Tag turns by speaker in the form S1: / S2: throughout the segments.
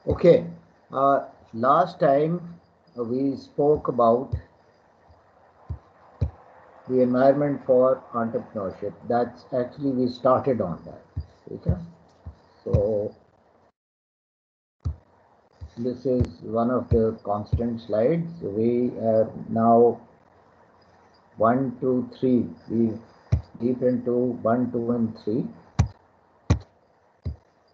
S1: Okay, last time we spoke about the environment for entrepreneurship. That's actually we started on that. Okay? So this is one of the constant slides. We are now 1, 2, 3. We deep into 1, 2, and 3.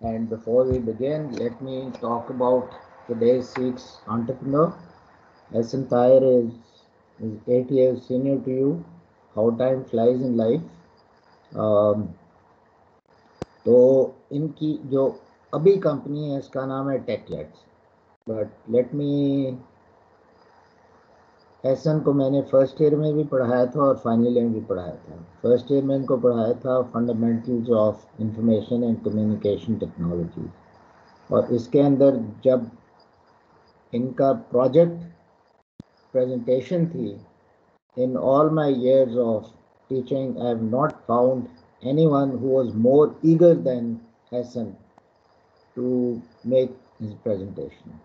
S1: And before we begin, let me talk about today's Seeks entrepreneur. Hassan Taher is 8 years senior to you. How time flies in life. तो इनकी जो अभी company है इसका नाम है टेकलेट्स. But let me Ehsan को मैंने फर्स्ट ईयर में भी पढ़ाया था और फाइनल ईयर में भी पढ़ाया था. फर्स्ट ईयर में इनको पढ़ाया था fundamentals of information and communication technology, और इसके अंदर जब इनका प्रोजेक्ट प्रेजेंटेशन थी, in all my years of teaching, I have not found anyone who was more eager than Hassan to make his presentation.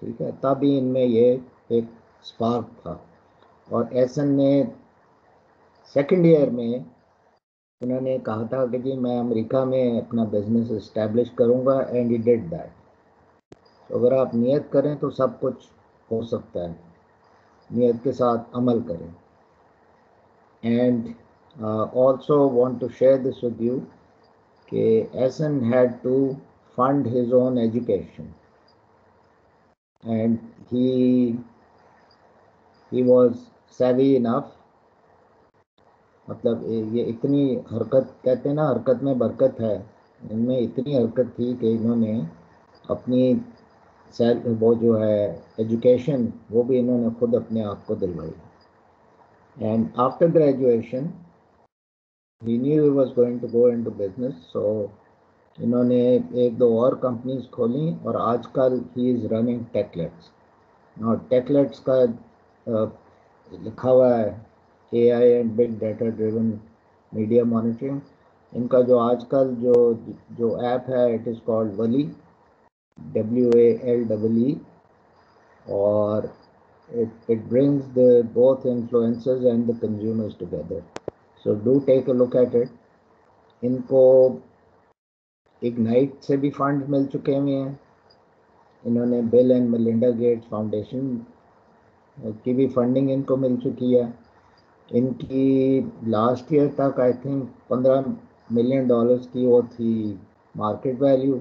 S1: ठीक है, तभी इनमें ये एक स्पार्क था. और Hassan ने सेकेंड ईयर में उन्होंने कहा था कि जी मैं अमेरिका में अपना बिजनेस इस्टेब्लिश करूंगा, एंड ही डिड दैट. तो अगर आप नियत करें तो सब कुछ हो सकता है, नियत के साथ अमल करें. And also want to share this with you that Hassan had to fund his own education, and he was savvy enough. मतलब ये इतनी हरकत, कहते हैं ना हरकत में बरकत है, इनमें इतनी हरकत थी कि इन्होंने अपनी वो जो है एजुकेशन वो भी इन्होंने खुद अपने आप को दिलवाई. And after graduation he knew he was going to go into business, so इन्होंने एक दो और कंपनीज खोली और आजकल ही इज़ रनिंग टेकलेट्स. और टेकलेट्स का लिखा हुआ है AI and big data driven media monitoring. इनका जो आजकल जो ऐप है, it is called Wali, WALEE, और it brings the both influencers and the consumers together. So do take a look at it. इनको इग्नाइट से भी फंड मिल चुके हुए हैं. इन्होंने bill and Melinda Gates foundation की भी फंडिंग इनको मिल चुकी है. इनकी लास्ट ईयर तक आई थिंक $15 मिलियन की वो थी मार्केट वैल्यू,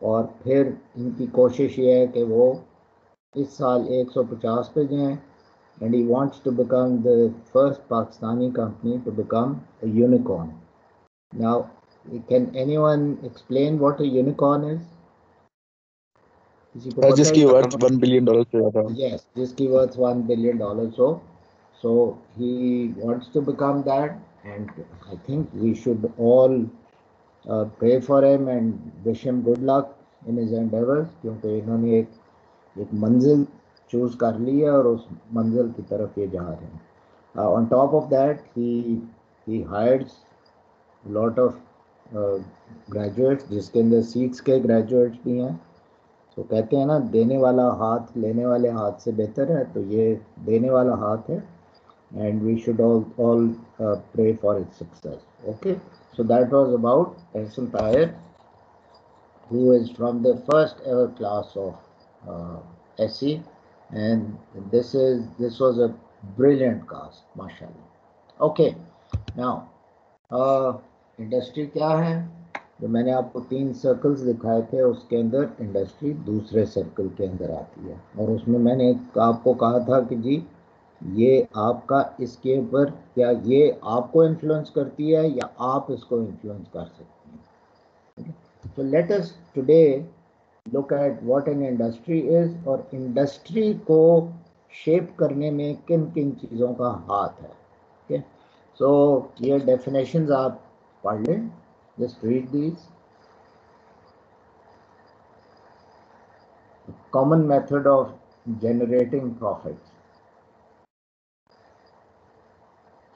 S1: और फिर इनकी कोशिश ये है कि वो इस साल 150 पे जाएं, and he wants to become the first Pakistani company to become a unicorn. Now can anyone explain what a unicorn is? किसी को पता
S2: जिसकी वर्थ $1 बिलियन से ज्यादा.
S1: Yes, जिसकी worth $1 billion. So he wants to become that, and I think we should all pray for him and wish him good luck in his endeavors, क्योंकि इन्होंने एक मंजिल चूज कर ली है और उस मंजिल की तरफ ये जा रहे हैं. On top of that, he hires a lot of graduates, जिसके अंदर सीट्स के ग्रेजुएट्स भी हैं. तो कहते हैं ना, देने वाला हाथ लेने वाले हाथ से बेहतर है, तो ये देने वाला हाथ है, and we should all pray for its success. Okay, so that was about Hassan Taher, who is from the first ever class of SE, and this was a brilliant cast, mashallah. Okay, now industry क्या है? जो मैंने आपको 3 circles दिखाए थे, उसके अंदर industry दूसरे सर्कल के अंदर आती है, और उसमें मैंने आपको कहा था कि जी ये आपका इसके ऊपर, क्या ये आपको इन्फ्लुएंस करती है या आप इसको इन्फ्लुएंस कर सकते हैं. तो let us today look at what an industry is, और इंडस्ट्री को शेप करने में किन किन चीज़ों का हाथ है. ओके, सो ये डेफिनेशंस आप पढ़ लें. Just read these. Common method of generating profits.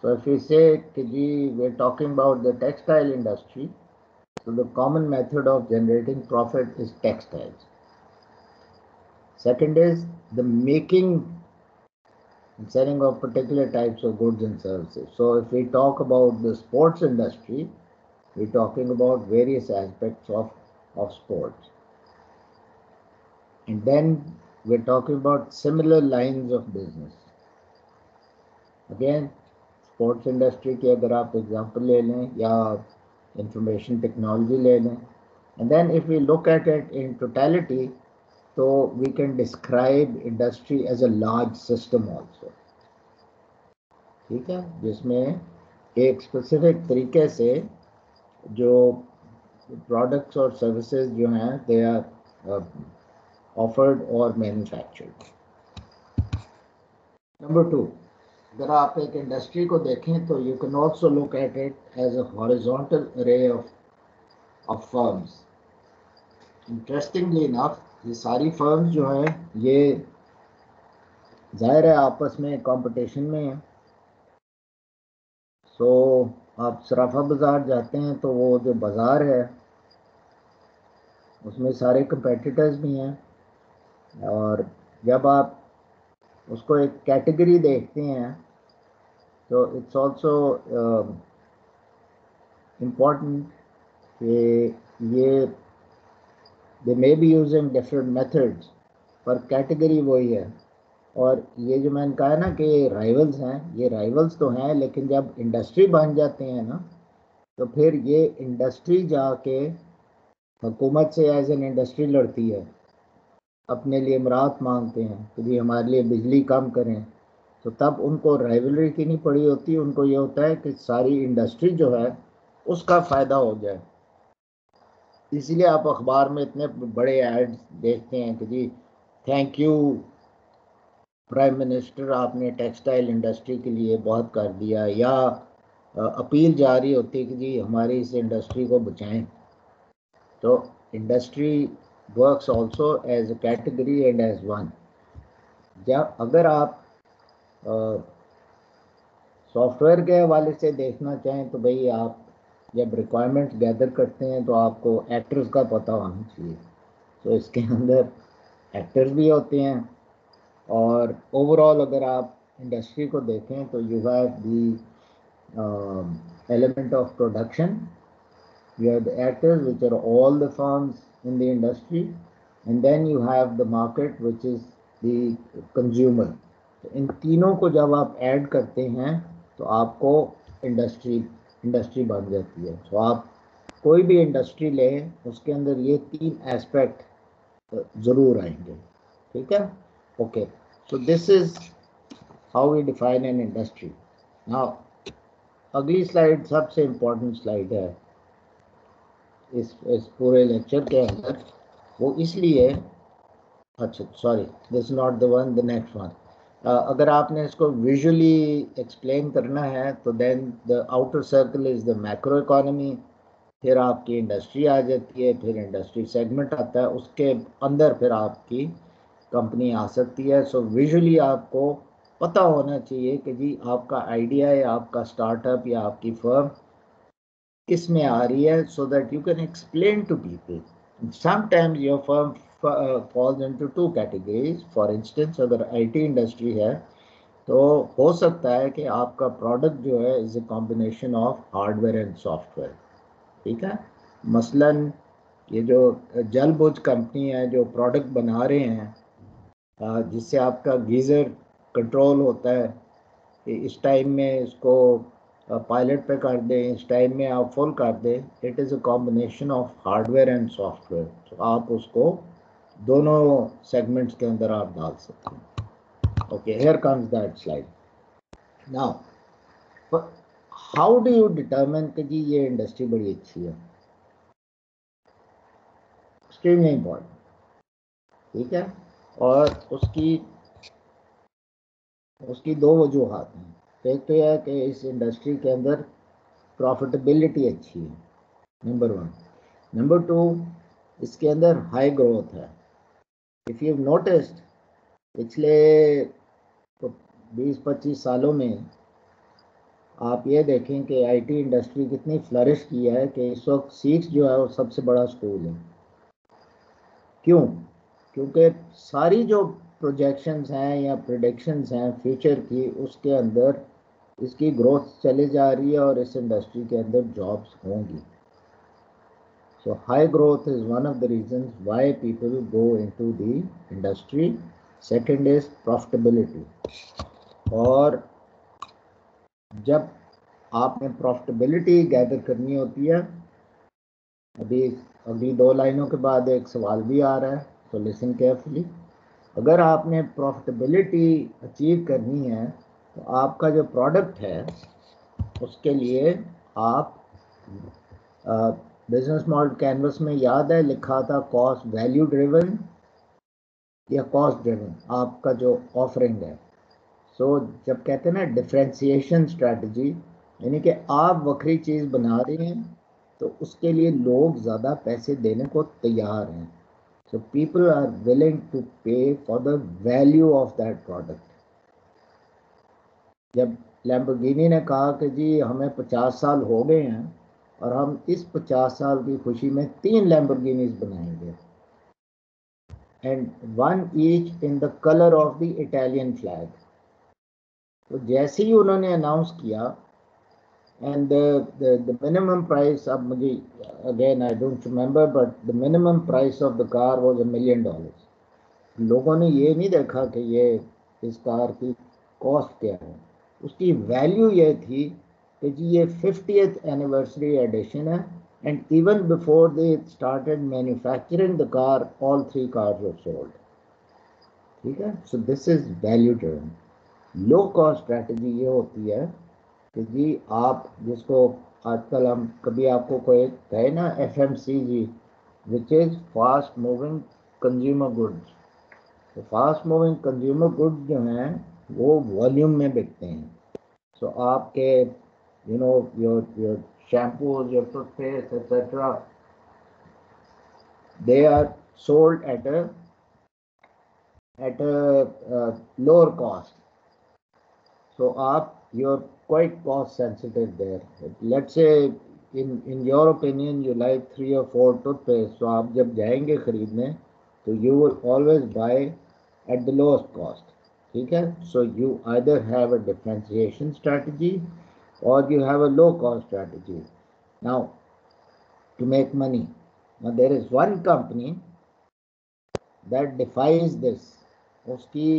S1: So if we say, we're talking about the textile industry, So the common method of generating profit is textiles. Second is the making and selling of particular types of goods and services. So if we talk about the sports industry, we're talking about various aspects of sports. And then we're talking about similar lines of business. Again, sports industry की अगर आप example ले लें या information technology ले लें, and then if we look at it in totality, तो we can describe industry as a large system also, ठीक है, जिसमें एक स्पेसिफिक तरीके से जो प्रोडक्ट्स और सर्विसेज जो हैं दे आर ऑफर्ड और मैन्युफैक्चर्ड. नंबर 2, अगर आप एक इंडस्ट्री को देखें तो you can also look at it as a horizontal array of firms. Interestingly enough ये सारी फर्म्स जो हैं ये जाहिर है आपस में कंपटीशन में हैं. सो आप सराफा बाज़ार जाते हैं तो वो जो बाज़ार है उसमें सारे कंपेटिटर्स भी हैं, और जब आप उसको एक कैटेगरी देखते हैं तो इट्स ऑल्सो इम्पॉर्टेंट कि ये they may be using different methods, पर कैटेगरी वही है. और ये जो मैंने कहा ना कि राइवल्स हैं, ये राइवल्स तो हैं, लेकिन जब इंडस्ट्री बन जाते हैं ना तो फिर ये इंडस्ट्री जाके हुकूमत से एज एन इंडस्ट्री लड़ती है, अपने लिए मराहत मांगते हैं कि जी हमारे लिए बिजली कम करें. तो तब उनको राइवलरी की नहीं पड़ी होती, उनको ये होता है कि सारी इंडस्ट्री जो है उसका फ़ायदा हो जाए. इसीलिए आप अखबार में इतने बड़े एड्स देखते हैं कि जी थैंक यू प्राइम मिनिस्टर, आपने टेक्सटाइल इंडस्ट्री के लिए बहुत कर दिया, या अपील जारी होती है कि जी हमारी इस इंडस्ट्री को बचाएं. तो industry works also as a category and as one. जब अगर आप सॉफ्टवेयर के हवाले से देखना चाहें तो भाई आप जब रिक्वायरमेंट्स गैदर करते हैं तो आपको एक्टर्स का पता होना चाहिए. तो इसके अंदर एक्टर्स भी होते हैं, और ओवरऑल अगर आप इंडस्ट्री को देखें तो you have the element of production, you have the actors which are all the firms in the industry, and then you have the market which is the consumer. तो इन तीनों को जब आप ऐड करते हैं तो आपको इंडस्ट्री बन जाती है. तो आप कोई भी इंडस्ट्री लें उसके अंदर ये 3 एस्पेक्ट ज़रूर आएंगे, ठीक है. Okay, so this is how we define an industry. Now अगली स्लाइड सबसे इम्पोर्टेंट स्लाइड है इस पूरे लेक्चर के अंदर. वो इसलिए, अच्छा sorry, this not the one, the next one. अगर आपने इसको विजुअली एक्सप्लेन करना है तो then the outer circle is the macro economy, फिर आपकी इंडस्ट्री आ जाती है, फिर इंडस्ट्री सेगमेंट आता है, उसके अंदर फिर आपकी कंपनी आ सकती है. सो विजुअली आपको पता होना चाहिए कि जी आपका आइडिया या आपका स्टार्टअप या आपकी फर्म किस में आ रही है, so that you can explain to people. Sometimes your firm falls into 2 categories. For instance, अगर IT इंडस्ट्री है तो हो सकता है कि आपका प्रोडक्ट जो है is a combination of hardware and software, ठीक है. मसलन ये जो जल बुझ कंपनी है जो प्रोडक्ट बना रहे हैं जिससे आपका गीज़र कंट्रोल होता है कि इस टाइम में इसको पायलट पे कर दें, इस टाइम में आप फुल कर दें. It is a combination of hardware and software. तो आप उसको दोनों सेगमेंट्स के अंदर आप डाल सकते हैं. Okay, here comes that slide. Now how do you determine कि जी ये इंडस्ट्री बड़ी अच्छी है? एक्सट्रीमली इम्पॉर्टेंट, ठीक है. और उसकी 2 वजूहात हैं. एक तो यह है कि इस इंडस्ट्री के अंदर प्रॉफिटेबिलिटी अच्छी है, नंबर 1. नंबर 2, इसके अंदर हाई ग्रोथ है. इफ़ यू नोटिस्ड पिछले 20-25 सालों में आप ये देखें कि आईटी इंडस्ट्री कितनी फ्लरिश की है कि इस वक्त सीक्स जो है वो सबसे बड़ा स्कूल है। क्यों? क्योंकि सारी जो प्रोजेक्शंस हैं या प्रिडिक्शंस हैं फ्यूचर की, उसके अंदर इसकी ग्रोथ चली जा रही है और इस इंडस्ट्री के अंदर जॉब्स होंगी। So high growth is one of the reasons why people go into the industry. Second is profitability. और जब आपने प्रॉफिटेबिलिटी गैदर करनी होती है, अभी अगली 2 लाइनों के बाद एक सवाल भी आ रहा है, तो लिसन केयरफुली। अगर आपने प्रॉफिटेबिलिटी अचीव करनी है तो आपका जो प्रोडक्ट है उसके लिए आप बिजनेस मॉडल कैनवस में याद है लिखा था कॉस्ट वैल्यू ड्रिवन या कॉस्ट ड्रिवन आपका जो ऑफरिंग है। सो जब कहते हैं ना डिफ्रेंशिएशन स्ट्रैटेजी, यानी कि आप वक्री चीज़ बना रहे हैं तो उसके लिए लोग ज़्यादा पैसे देने को तैयार हैं। So people are willing to pay for the value of that product. जब लैम्बोर्गिनी ने कहा कि जी हमें 50 साल हो गए हैं और हम इस 50 साल की खुशी में 3 लैम्बोर्गिनीज बनाएंगे, and one each in the colour of the Italian flag. तो जैसे ही उन्होंने अनाउंस किया एंड द मिनिमम प्राइस, अब मुझे again I don't remember, but the minimum price of the car was $1 million। लोगों ने ये नहीं देखा कि ये इस कार की कॉस्ट क्या है, उसकी वैल्यू ये थी कि जी ये 50th एनिवर्सरी एडिशन है, and even before they started manufacturing the car all 3 cars were sold. ठीक है, सो this is value driven. Low cost strategy ये होती है कि जी आप जिसको आजकल हम कभी आपको कोई कहे ना FMCG, which is fast moving consumer goods. तो फास्ट मूविंग कंज्यूमर गुड्स जो हैं वो वॉल्यूम में बिकते हैं। सो आपके you know your shampoos, your toothpaste etcetera, they are sold at a lower cost. So you're quite cost sensitive there. Let's say in your opinion you like 3 or 4 toothpaste, so आप जब जाएंगे खरीदने तो you will always buy at the lowest cost. ठीक है? So you either have a differentiation strategy or you have a low cost strategy. Now to make money. Now there is one company that defies this. उसकी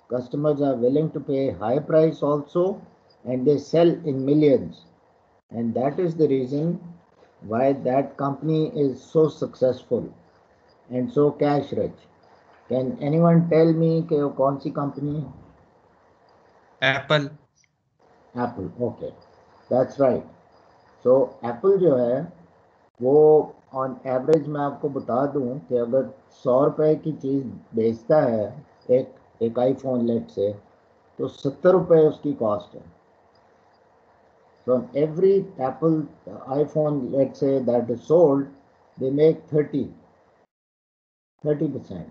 S1: customers are willing to pay high price also, and they sell in millions, and that is the reason why that company is so successful and so cash rich. Can anyone tell me कि वो कौन सी company है?
S3: Apple.
S1: Apple. Okay, that's right. So Apple जो है वो on average मैं आपको बता दूं कि अगर 100 रुपए की चीज़ बेचता है एक आईफोन लेट से, तो 70 रुपए उसकी कॉस्ट है। So on every Apple iPhone, let's say, that is sold, they make 30%,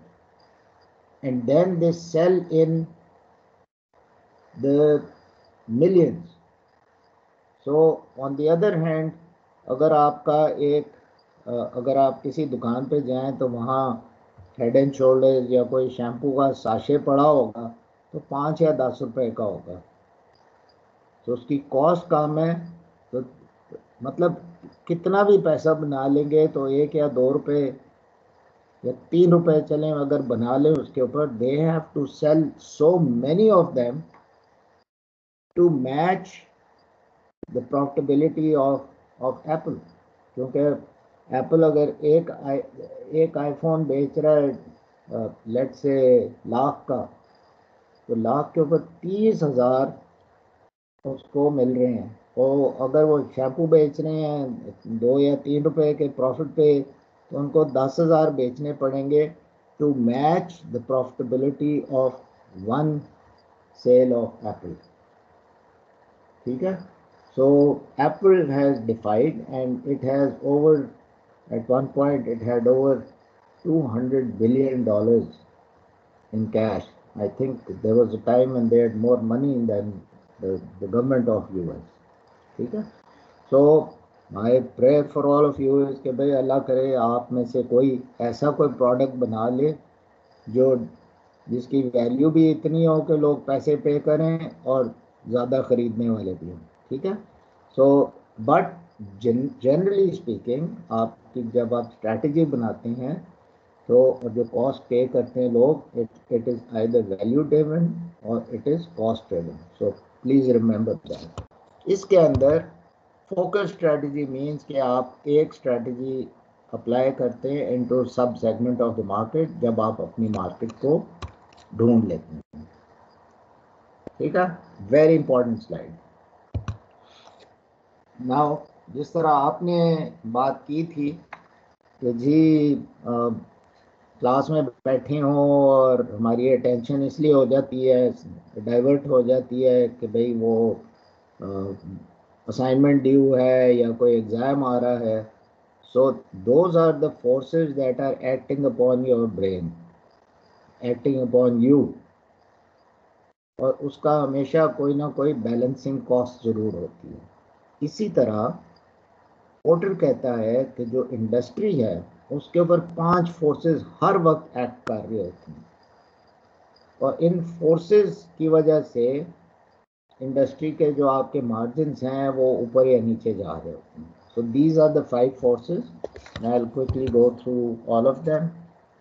S1: and then they sell in the millions. So on the other hand, अगर आप किसी दुकान पे जाएं तो वहाँ हेड एंड शोल्डर्स या कोई शैम्पू का साशे पड़ा होगा तो 5 या 10 रुपए का होगा। तो उसकी कॉस्ट कम है, तो मतलब कितना भी पैसा बना लेंगे तो 1 या 2 रुपए या 3 रुपए चलें अगर बना लें उसके ऊपर, they have to sell so many of them to match the profitability of Apple. क्योंकि एप्पल अगर एक आईफोन बेच रहा है लेट से लाख का, तो लाख के ऊपर 30,000 उसको मिल रहे हैं। और अगर वो शैम्पू बेच रहे हैं 2 या 3 रुपए के प्रॉफिट पे, तो उनको 10,000 बेचने पड़ेंगे to match the profitability of one sale of Apple. ठीक है, so Apple has defied and it has over, at one point it had over $200 billion in cash. I think there was a time when they had more money than the government of US. ठीक है। So my prayer for all of you is कि भाई अल्लाह करे आप में से कोई ऐसा कोई प्रोडक्ट बना ले जो जिसकी वैल्यू भी इतनी हो कि लोग पैसे पे करें और ज़्यादा ख़रीदने वाले भी हों, ठीक है। सो बट जनरली स्पीकिंग आपकी जब आप स्ट्रैटेजी बनाते हैं तो जो कॉस्ट पे करते हैं लोग, it is either value driven or it is cost driven. So please remember that. इसके अंदर फोकस स्ट्रैटेजी मीन्स कि आप एक स्ट्रैटेजी अप्लाई करते हैं इनटू सब सेगमेंट ऑफ द मार्केट जब आप अपनी मार्केट को ढूंढ लेते हैं, ठीक है। Very important slide. नाउ जिस तरह आपने बात की थी कि जी क्लास में बैठे हों और हमारी अटेंशन इसलिए हो जाती है, डाइवर्ट हो जाती है कि भाई वो असाइनमेंट ड्यू है या कोई एग्ज़ाम आ रहा है। So those are the forces that are acting upon your brain, acting upon you, और उसका हमेशा कोई ना कोई बैलेंसिंग कॉस्ट ज़रूर होती है। इसी तरह पोर्टर कहता है कि जो इंडस्ट्री है उसके ऊपर 5 फोर्सेस हर वक्त एक्ट कर रही होती हैं और इन फोर्सेस की वजह से इंडस्ट्री के जो आपके मार्जिन्स हैं वो ऊपर या नीचे जा रहे होते हैं। So these are the 5 forces. I will quickly go through all of them.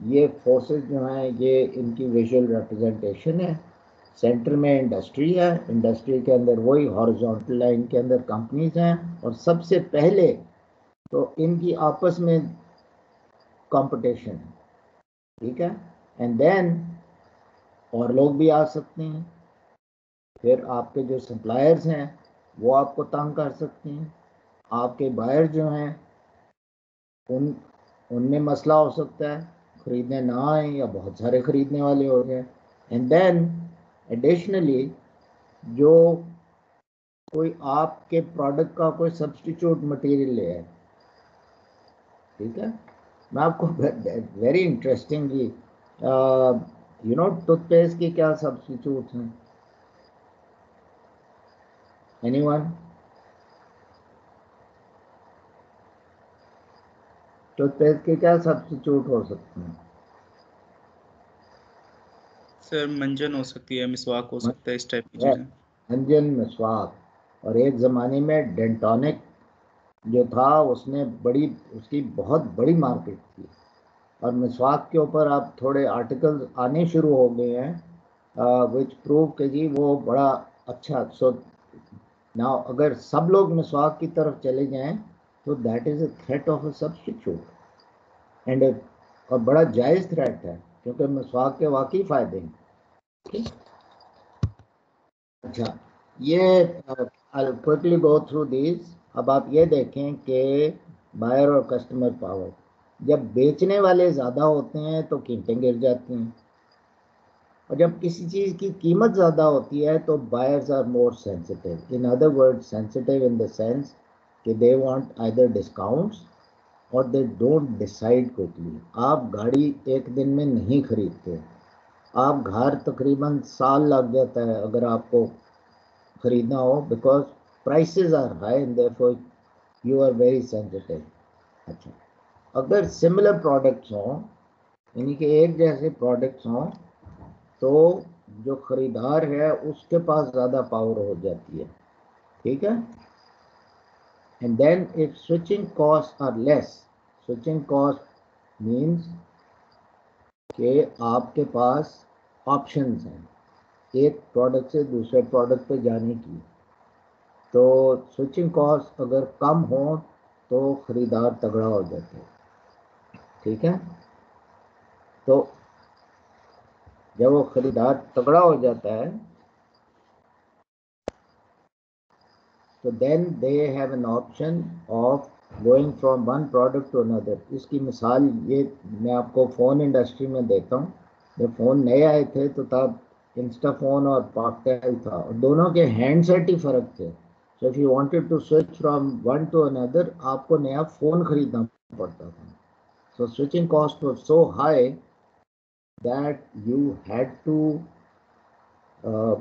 S1: ये फोर्सेस जो हैं ये इनकी विजुअल रिप्रेजेंटेशन है। सेंटर में इंडस्ट्री है, इंडस्ट्री के अंदर वही हॉरिजॉन्टल लाइन के अंदर कंपनीज हैं और सबसे पहले तो इनकी आपस में कंपटीशन है, ठीक है। एंड देन और लोग भी आ सकते हैं, फिर आपके जो सप्लायर्स हैं वो आपको तंग कर सकते हैं, आपके बायर जो हैं उनमें मसला हो सकता है, ख़रीदने ना आए या बहुत सारे ख़रीदने वाले हो जाए। एंड देन एडिशनली जो कोई आपके प्रोडक्ट का कोई सब्स्टिट्यूट मटेरियल ले आए, ठीक है। मैं आपको very interestingly you know toothpaste के क्या सब्स्टिट्यूट हैं? एनीवन? टूथपेस्ट के क्या सब्स्टिट्यूट हो सकते हैं?
S3: सर मंजन हो सकती है, मिसवाक हो सकता है, इस टाइप की चीज़ें।
S1: मंजन, मिसवाक। और एक ज़माने में डेंटोनिक जो था उसकी बहुत बड़ी मार्केट थी और मिसवाक के ऊपर अब थोड़े आर्टिकल्स आने शुरू हो गए हैं विच प्रूव कि जी वो बड़ा अच्छा। सो नाउ अगर सब लोग मिसवाक की तरफ चले जाएं तो that is a threat of a substitute and और बड़ा जायज़ थ्रेट है क्योंकि मिसवाक के वाकई फ़ायदे हैं, ठीक। अच्छा, ये क्विकली गो थ्रू दिस। अब आप ये देखें कि बायर और कस्टमर पावर, जब बेचने वाले ज़्यादा होते हैं तो कीमतें गिर जाती हैं और जब किसी चीज़ की कीमत ज़्यादा होती है तो buyers are more sensitive. In other word sensitive in the sense कि दे वांट आइदर डिस्काउंट्स और दे डोंट डिसाइड क्विकली। आप गाड़ी एक दिन में नहीं खरीदते, आप घर तकरीबन साल लग जाता है अगर आपको खरीदना हो, because prices are high and therefore you are very sensitive. अच्छा, अगर सिमिलर प्रोडक्ट्स हों, यानी कि एक जैसे प्रोडक्ट्स हों, तो जो ख़रीदार है उसके पास ज़्यादा पावर हो जाती है, ठीक है। And then if switching cost are less, switching cost means कि आपके पास ऑप्शंस हैं एक प्रोडक्ट से दूसरे प्रोडक्ट पे जाने की, तो स्विचिंग कॉस्ट अगर कम हो तो ख़रीदार तगड़ा हो जाता है, ठीक है। तो जब वो ख़रीदार तगड़ा हो जाता है तो then they have an option of going from one product to another. इसकी मिसाल ये मैं आपको फ़ोन इंडस्ट्री में देता हूँ। जब फ़ोन नए आए थे तो तब इंस्टाफोन और पॉकटेल था और दोनों के हैंडसेट ही फ़र्क थे। So if you wanted to switch from one to another आपको नया फ़ोन ख़रीदना पड़ता था। So switching cost was so high that you had to uh,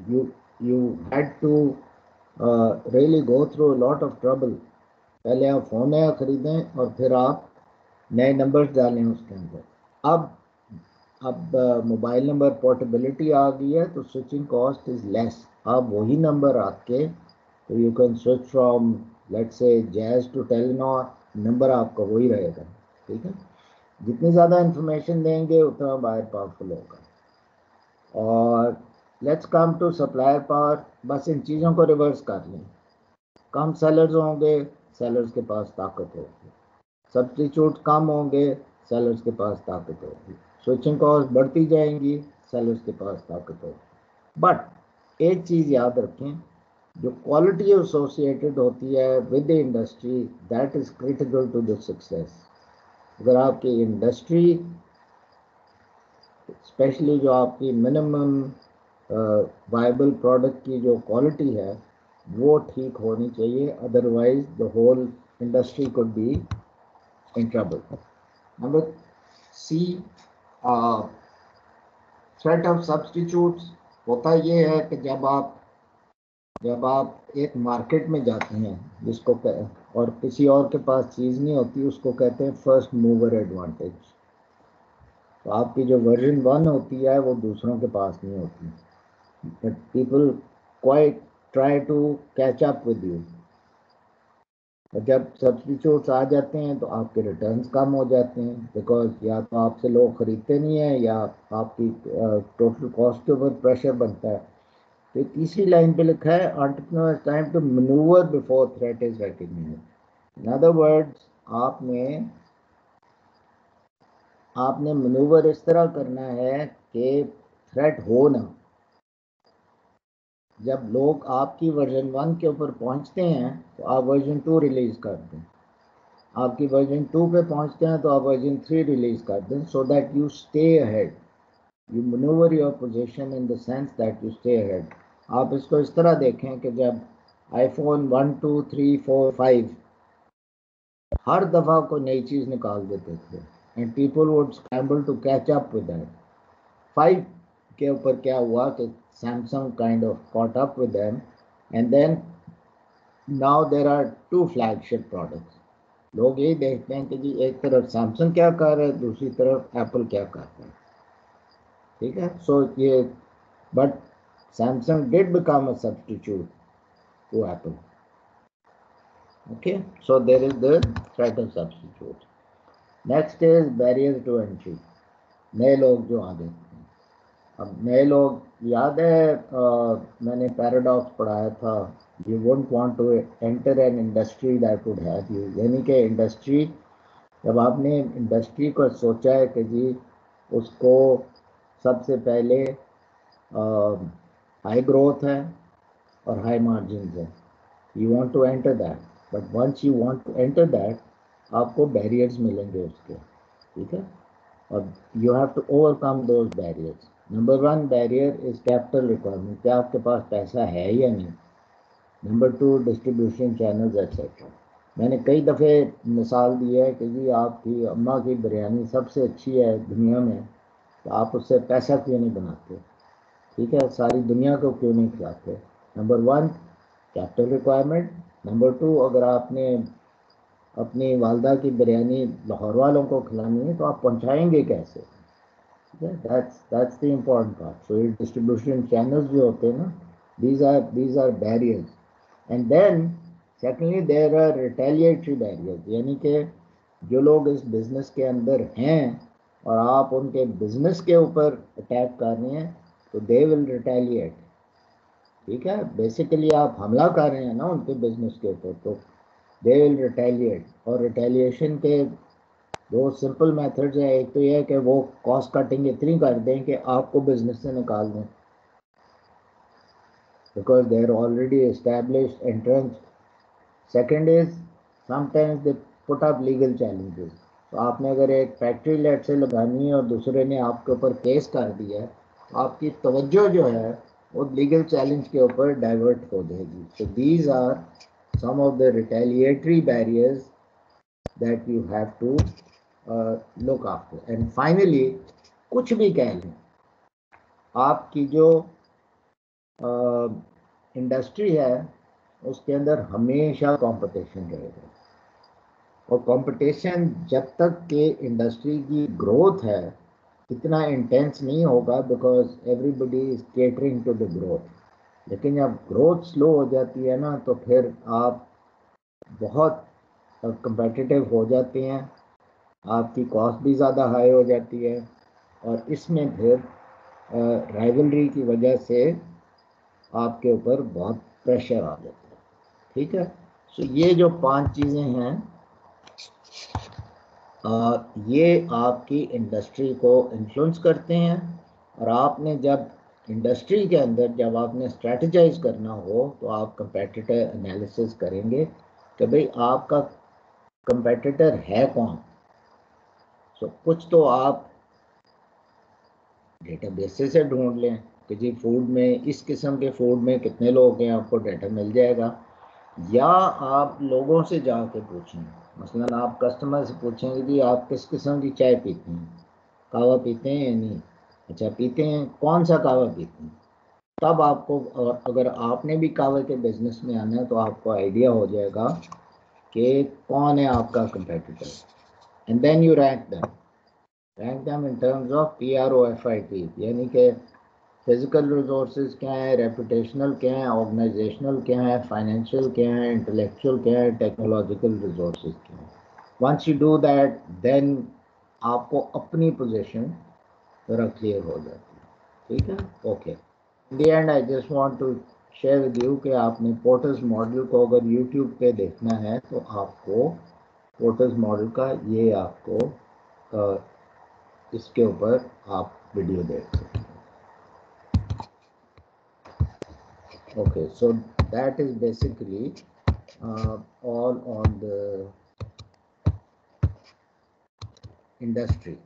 S1: you had to really go through lot of trouble. पहले आप phone नया ख़रीदें और फिर आप नए नंबर्स डालें उसके अंदर। अब मोबाइल नंबर पोर्टेबिलिटी आ गई है तो स्विचिंग कॉस्ट इज़ लेस। आप वही नंबर आके तो you can switch from let's say Jazz to Telenor, number आपका वही रहेगा। ठीक है, जितनी ज़्यादा इंफॉर्मेशन देंगे उतना बायर पावरफुल होगा। और let's come to supplier power. बस इन चीज़ों को रिवर्स कर लें। कम सेलर्स होंगे, सेलर्स के पास ताकत होगी। सब्स्टिट्यूट कम होंगे, सेलर्स के पास ताकत होगी। स्विचिंग कॉस्ट बढ़ती जाएंगी, सेलर्स के पास ताकत होगी। बट एक चीज़ याद रखें, जो क्वालिटी एसोसिएटेड होती है with the industry, that is critical to the success. अगर आपकी इंडस्ट्री, स्पेशली जो आपकी मिनिमम वायबल प्रोडक्ट की जो क्वालिटी है वो ठीक होनी चाहिए, otherwise the whole industry could be in trouble. Number C, threat of substitutes. होता ये है कि जब आप एक मार्केट में जाते हैं जिसको और किसी और के पास चीज़ नहीं होती, उसको कहते हैं फर्स्ट मूवर एडवांटेज। तो आपकी जो वर्जन 1 होती है वो दूसरों के पास नहीं होती, but people quite try to catch up with you. और जब सब्स्टिट्यूट्स आ जाते हैं तो आपके रिटर्न्स कम हो जाते हैं, बिकॉज या तो आपसे लोग ख़रीदते नहीं हैं या आपकी टोटल कॉस्ट के ऊपर प्रेशर बनता है। तो तीसरी लाइन पे लिखा है entrepreneur time to manoeuvre before threat is recognised. In other words, आपने मैन्यूवर इस तरह करना है कि थ्रेट हो ना। जब लोग आपकी वर्जन 1 के ऊपर पहुंचते हैं तो आप वर्जन 2 रिलीज़ कर दें, आपकी वर्जन 2 पे पहुंचते हैं तो आप वर्जन 3 रिलीज़ कर दें, so that you stay ahead, you manoeuvre your position in the sense that you stay ahead. आप इसको इस तरह देखें कि जब आईफोन 1, 2, 3, 4, 5 हर दफ़ा कोई नई चीज़ निकाल देते थे and people would scramble to catch up with that. 5 के ऊपर क्या हुआ कि Samsung kind of caught up with them, and then now there are 2 flagship products. लोग यही देखते हैं कि जी एक तरफ सैमसंग क्या कर रहा है, दूसरी तरफ एप्पल क्या कर रहा है। ठीक है, सो ये but Samsung did become a substitute to Apple. Okay, so there is the threat of substitute. Next is barriers to entry. नए लोग जो आ जाते हैं। अब नए लोग, याद है मैंने पैराडॉक्स पढ़ाया था, you won't want to enter an industry that would have you। यानी कि इंडस्ट्री, जब आपने इंडस्ट्री को सोचा है कि जी उसको सबसे पहले हाई ग्रोथ है और हाई मार्जिन है, you want to enter that, but once you want to enter that, आपको बैरियर्स मिलेंगे उसके। ठीक है, और you have to overcome those barriers. Number 1 barrier is capital requirement, क्या आपके पास पैसा है या नहीं। Number 2 distribution channels etcetera. मैंने कई दफ़े मिसाल दी है कि जी आपकी अम्मा की बिरयानी सबसे अच्छी है दुनिया में, तो आप उससे पैसा क्यों नहीं बनाते। ठीक है, सारी दुनिया को क्यों नहीं खिलाते। Number 1 capital requirement. नंबर 2, अगर आपने अपनी वालदा की बिरयानी लाहौर वालों को खिलानी है तो आप पहुंचाएंगे कैसे। That's the important part. So ये डिस्ट्रीब्यूशन चैनल्स जो होते हैं ना, these are barriers. And then secondly there are retaliatory barriers, यानी कि जो लोग इस बिज़नेस के अंदर हैं और आप उनके बिज़नेस के ऊपर अटैक कर रहे हैं तो दे विल रिटेलिएट। ठीक है, बेसिकली आप हमला कर रहे हैं ना उनके बिजनेस के ऊपर, तो दे विल रिटेलिएट। और रिटेलिएशन के दो सिंपल मेथड्स हैं। एक तो यह है कि वो कॉस्ट कटिंग इतनी कर दें कि आपको बिजनेस से निकाल दें, because they are already established entrants. Second is sometimes they put up legal challenges. तो आपने अगर एक फैक्ट्री लेट से लगानी है और दूसरे ने आपके ऊपर केस कर दिया है, आपकी तवज्जो जो है वो लीगल चैलेंज के ऊपर डाइवर्ट हो जाएगी। So these are some of the retaliatory barriers that you have to look after. And finally, कुछ भी कह लें, आपकी जो इंडस्ट्री है उसके अंदर हमेशा कंपटीशन रहेगा, और कंपटीशन जब तक के इंडस्ट्री की ग्रोथ है इतना इंटेंस नहीं होगा, because everybody is catering to the growth. लेकिन जब ग्रोथ स्लो हो जाती है ना, तो फिर आप बहुत कंपेटिटिव हो जाते हैं, आपकी कॉस्ट भी ज़्यादा हाई हो जाती है, और इसमें फिर राइवलरी की वजह से आपके ऊपर बहुत प्रेशर आ जाता है। ठीक है, सो ये जो 5 चीज़ें हैं, ये आपकी इंडस्ट्री को इन्फ्लुएंस करते हैं। और आपने जब इंडस्ट्री के अंदर जब आपने स्ट्रेटजाइज करना हो तो आप कंपेटिटर एनालिसिस करेंगे कि भाई आपका कंपेटिटर है कौन। सो कुछ तो आप डेटाबेसेस से ढूंढ लें कि जी फूड में इस किस्म के फूड में कितने लोग हैं, आपको डाटा मिल जाएगा। या आप लोगों से जाके पूछें, मसलन आप कस्टमर से पूछेंगे जी आप किस किस्म की चाय पीते हैं, कहवा पीते हैं या नहीं, अच्छा पीते हैं, कौन सा कहवा पीते हैं। तब आपको, और अगर आपने भी कहवे के बिजनेस में आना है तो आपको आइडिया हो जाएगा कि कौन है आपका competitor, and then you rank them in terms of PROFIT, यानी कि फिजिकल रिसोर्सेज क्या है, रेपुटेशनल क्या है, ऑर्गेनाइजेशनल क्या है, फाइनेंशियल क्या है, इंटेलेक्चुअल क्या है, टेक्नोलॉजिकल रिसोर्सेज क्या है। Once you do that then आपको अपनी पोजीशन थोड़ा क्लियर हो जाती है। ठीक है, okay. In the end I just want to share with you कि आपने पोर्टर्स मॉडल को अगर यूट्यूब पे देखना है तो आपको पोर्टर्स मॉडल का ये आपको इसके ऊपर आप वीडियो देख सकते हैं। Okay, so that is basically all on the industry.